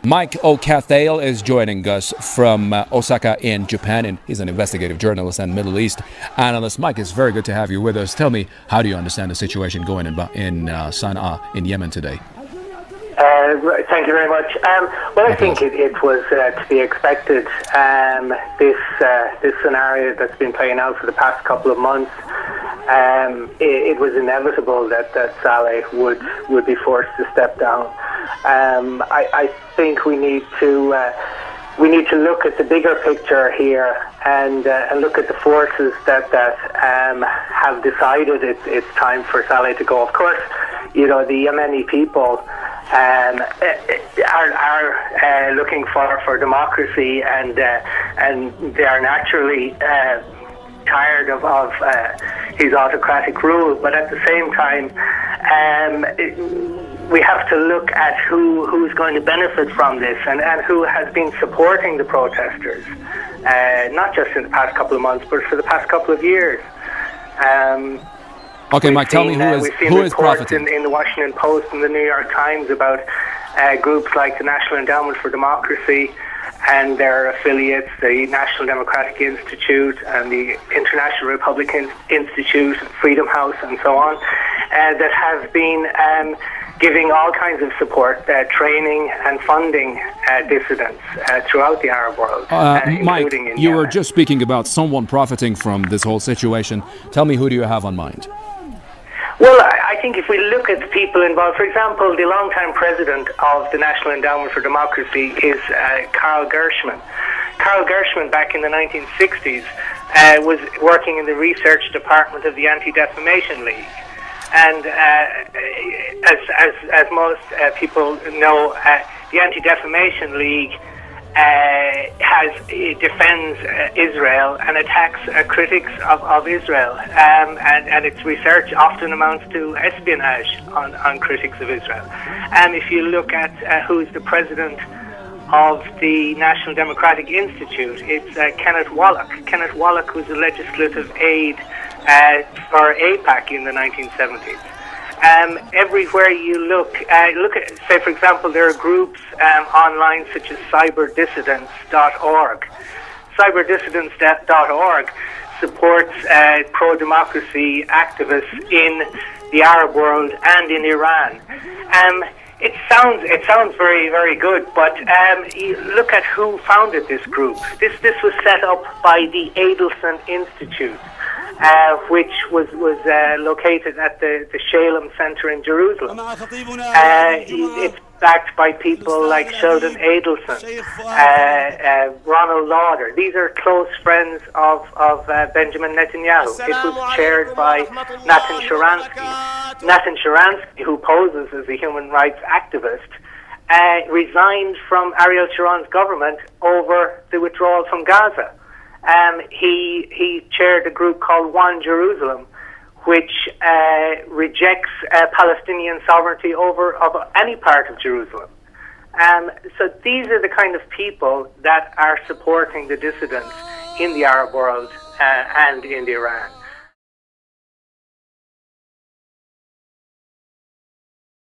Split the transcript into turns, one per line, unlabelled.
Maidhc Ó Cathail is joining us from Osaka in Japan, and he's an investigative journalist and Middle East analyst. Mike, it's very good to have you with us. Tell me, how do you understand the situation going in Sana'a in Yemen today?
Thank you very much. Well, I think it was to be expected. This scenario that's been playing out for the past couple of months, it was inevitable that Saleh would be forced to step down. I think we need to look at the bigger picture here and look at the forces that have decided it's time for Saleh to go. Of course, you know, the Yemeni people are looking for democracy, and they are naturally tired of his autocratic rule. But at the same time, we have to look at who's going to benefit from this and who has been supporting the protesters, not just in the past couple of months, but for the past couple of years.
Okay, Mike, tell me who is profiting?
In the Washington Post and the New York Times about groups like the National Endowment for Democracy and their affiliates, the National Democratic Institute and the International Republican Institute, Freedom House and so on, that have been giving all kinds of support, training and funding dissidents throughout the Arab world.
Mike, you were just speaking about someone profiting from this whole situation. Tell me, who do you have on mind?
Well, I think if we look at the people involved, for example, the longtime president of the National Endowment for Democracy is Carl Gershman. Carl Gershman, back in the 1960s, was working in the research department of the Anti-Defamation League. And as most people know, the Anti-Defamation League defends Israel and attacks critics of Israel, and its research often amounts to espionage on critics of Israel. And if you look at who's the president of the National Democratic Institute, it's Kenneth Wallach. Kenneth Wallach was a legislative aide for AIPAC in the 1970s. Everywhere you look at, say, for example, there are groups online such as cyberdissidents.org. Cyberdissidents.org supports pro-democracy activists in the Arab world and in Iran. It sounds very, very good, but you look at who founded this group. This was set up by the Adelson Institute, which was located at the Shalem Center in Jerusalem. It's backed by people like Sheldon Adelson, Ronald Lauder. These are close friends of Benjamin Netanyahu. It was chaired by Natan Sharansky. Natan Sharansky, who poses as a human rights activist, resigned from Ariel Sharon's government over the withdrawal from Gaza. He chaired a group called One Jerusalem, which rejects Palestinian sovereignty over any part of Jerusalem. So these are the kind of people that are supporting the dissidents in the Arab world and in Iran.